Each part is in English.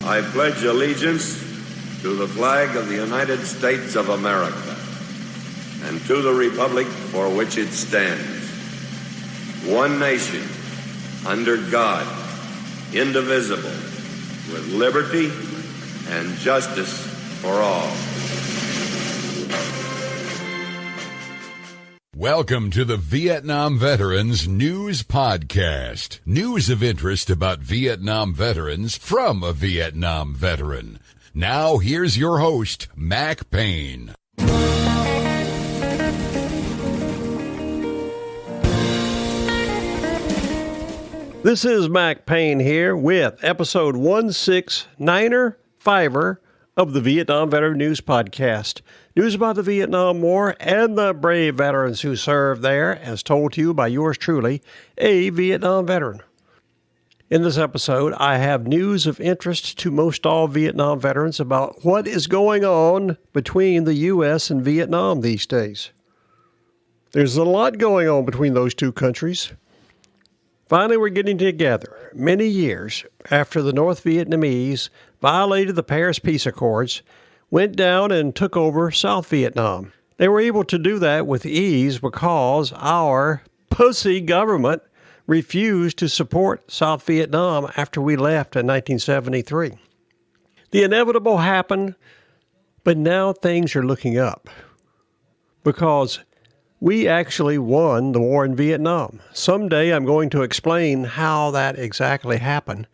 I pledge allegiance to the flag of the United States of America and to the republic for which it stands, one nation, under God, indivisible, with liberty and justice for all. Welcome to the Vietnam Veterans News Podcast. News of interest about Vietnam veterans from a Vietnam veteran. Now, here's your host, Mac Payne. This is Mac Payne here with episode 169er of the Vietnam Veteran News Podcast. News about the Vietnam War and the brave veterans who served there, as told to you by yours truly, a Vietnam veteran. In this episode, I have news of interest to most all Vietnam veterans about what is going on between the U.S. and Vietnam these days. There's a lot going on between those two countries. Finally, we're getting together many years after the North Vietnamese violated the Paris Peace Accords, went down and took over South Vietnam. They were able to do that with ease because our pussy government refused to support South Vietnam after we left in 1973. The inevitable happened, but now things are looking up because we actually won the war in Vietnam. Someday I'm going to explain how that exactly happened.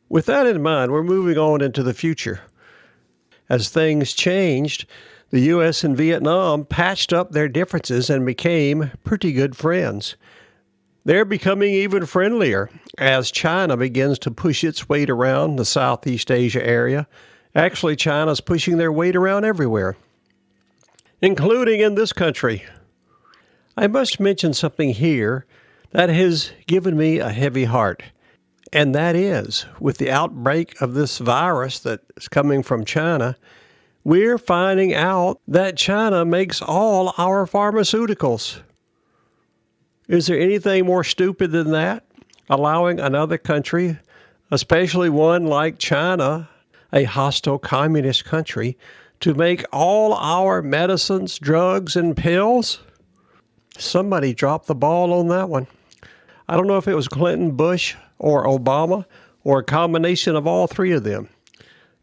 With that in mind, we're moving on into the future. As things changed, the U.S. and Vietnam patched up their differences and became pretty good friends. They're becoming even friendlier as China begins to push its weight around the Southeast Asia area. Actually, China's pushing their weight around everywhere, including in this country. I must mention something here that has given me a heavy heart. And that is, with the outbreak of this virus that's coming from China, we're finding out that China makes all our pharmaceuticals. Is there anything more stupid than that? Allowing another country, especially one like China, a hostile communist country, to make all our medicines, drugs, and pills? Somebody dropped the ball on that one. I don't know if it was Clinton, Bush, or Obama, or a combination of all three of them.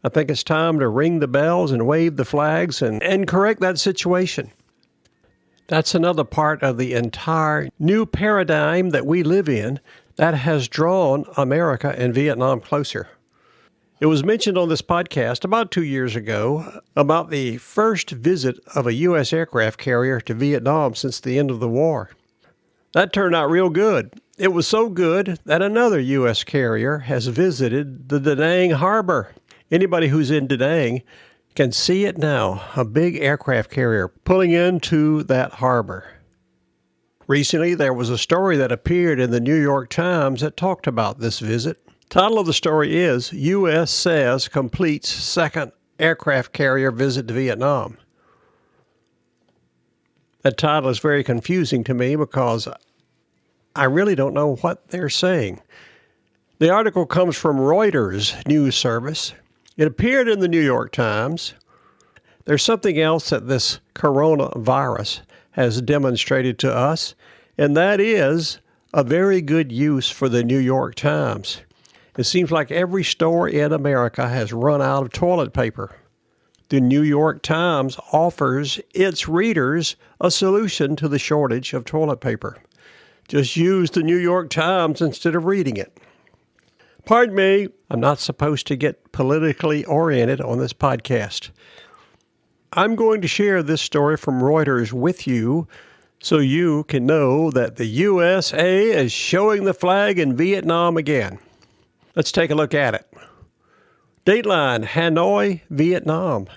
I think it's time to ring the bells and wave the flags and correct that situation. That's another part of the entire new paradigm that we live in that has drawn America and Vietnam closer. It was mentioned on this podcast about 2 years ago about the first visit of a U.S. aircraft carrier to Vietnam since the end of the war. That turned out real good. It was so good that another U.S. carrier has visited the DaNang harbor. Anybody who's in DaNang can see it now, a big aircraft carrier pulling into that harbor. Recently, there was a story that appeared in the New York Times that talked about this visit. Title of the story is, U.S. Says Completes Second Aircraft Carrier Visit to Vietnam. That title is very confusing to me because I really don't know what they're saying. The article comes from Reuters news service. It appeared in the New York Times. There's something else that this coronavirus has demonstrated to us, and that is a very good use for the New York Times. It seems like every store in America has run out of toilet paper. The New York Times offers its readers a solution to the shortage of toilet paper. Just use the New York Times instead of reading it. Pardon me, I'm not supposed to get politically oriented on this podcast. I'm going to share this story from Reuters with you so you can know that the USA is showing the flag in Vietnam again. Let's take a look at it. Dateline, Hanoi, Vietnam.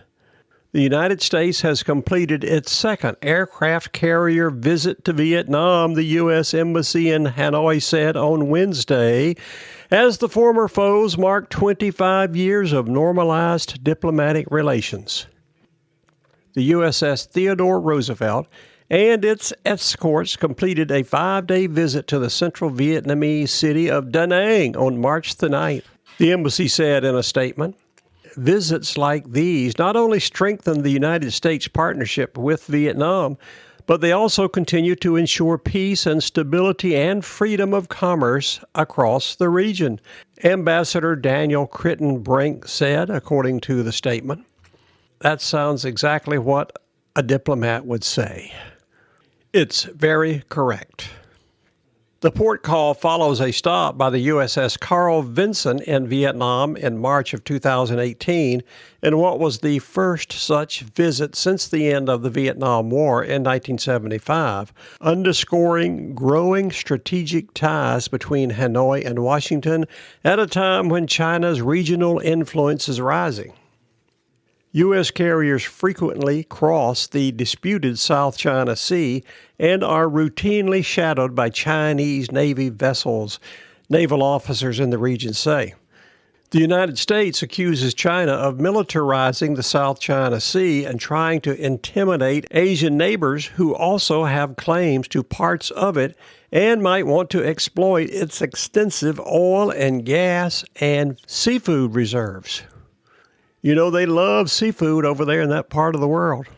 The United States has completed its second aircraft carrier visit to Vietnam, the U.S. Embassy in Hanoi said on Wednesday, as the former foes mark 25 years of normalized diplomatic relations. The USS Theodore Roosevelt and its escorts completed a 5-day visit to the central Vietnamese city of DaNang on March the 9th. The embassy said in a statement, visits like these not only strengthen the United States partnership with Vietnam, but they also continue to ensure peace and stability and freedom of commerce across the region, Ambassador Daniel Crittenbrink said, according to the statement. That sounds exactly what a diplomat would say. It's very correct. The port call follows a stop by the USS Carl Vinson in Vietnam in March of 2018, in what was the first such visit since the end of the Vietnam War in 1975, underscoring growing strategic ties between Hanoi and Washington at a time when China's regional influence is rising. U.S. carriers frequently cross the disputed South China Sea and are routinely shadowed by Chinese Navy vessels, naval officers in the region say. The United States accuses China of militarizing the South China Sea and trying to intimidate Asian neighbors who also have claims to parts of it and might want to exploit its extensive oil and gas and seafood reserves. You know, they love seafood over there in that part of the world.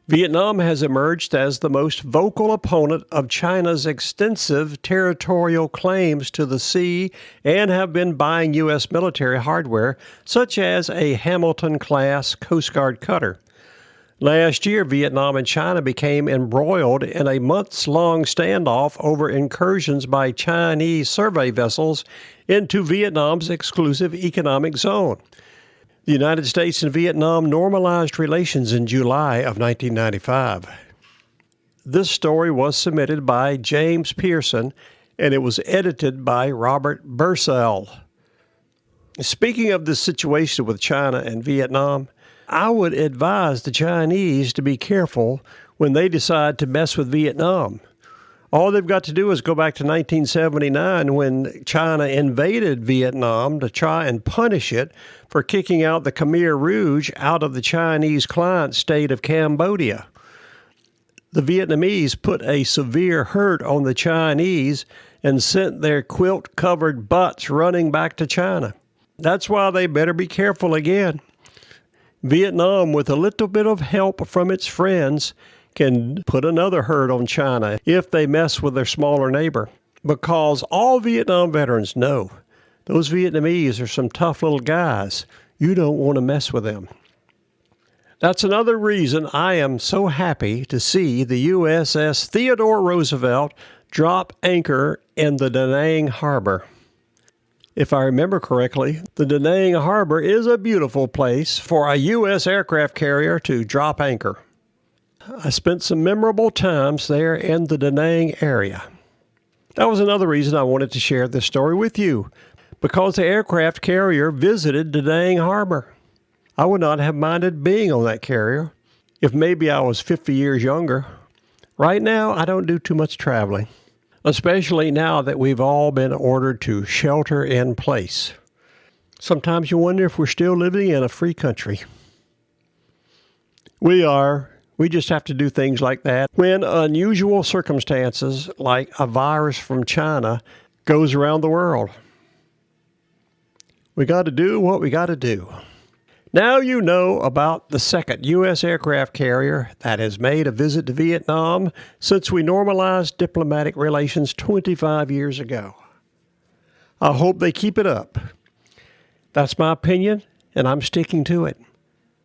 Vietnam has emerged as the most vocal opponent of China's extensive territorial claims to the sea and have been buying U.S. military hardware, such as a Hamilton-class Coast Guard cutter. Last year, Vietnam and China became embroiled in a months-long standoff over incursions by Chinese survey vessels into Vietnam's exclusive economic zone. The United States and Vietnam normalized relations in July of 1995. This story was submitted by James Pearson, and it was edited by Robert Birsel. Speaking of the situation with China and Vietnam, I would advise the Chinese to be careful when they decide to mess with Vietnam. All they've got to do is go back to 1979 when China invaded Vietnam to try and punish it for kicking out the Khmer Rouge out of the Chinese client state of Cambodia. The Vietnamese put a severe hurt on the Chinese and sent their quilt-covered butts running back to China. That's why they better be careful again. Vietnam, with a little bit of help from its friends, can put another hurt on China if they mess with their smaller neighbor. Because all Vietnam veterans know those Vietnamese are some tough little guys. You don't want to mess with them. That's another reason I am so happy to see the USS Theodore Roosevelt drop anchor in the DaNang harbor. If I remember correctly, the DaNang harbor is a beautiful place for a U.S. aircraft carrier to drop anchor. I spent some memorable times there in the DaNang area. That was another reason I wanted to share this story with you, because the aircraft carrier visited DaNang Harbor. I would not have minded being on that carrier if maybe I was 50 years younger. Right now, I don't do too much traveling, especially now that we've all been ordered to shelter in place. Sometimes you wonder if we're still living in a free country. We are. We just have to do things like that when unusual circumstances, like a virus from China, goes around the world. We got to do what we got to do. Now you know about the second U.S. aircraft carrier that has made a visit to Vietnam since we normalized diplomatic relations 25 years ago. I hope they keep it up. That's my opinion, and I'm sticking to it.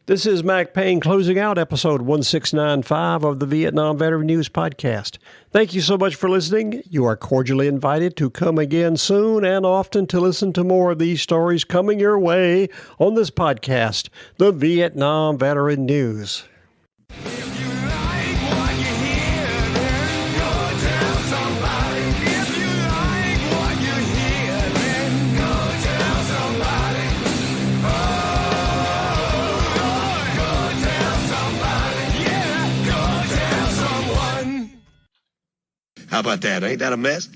This is Mac Payne closing out episode 1695 of the Vietnam Veteran News Podcast. Thank you so much for listening. You are cordially invited to come again soon and often to listen to more of these stories coming your way on this podcast, the Vietnam Veteran News. How about that? Ain't that a mess?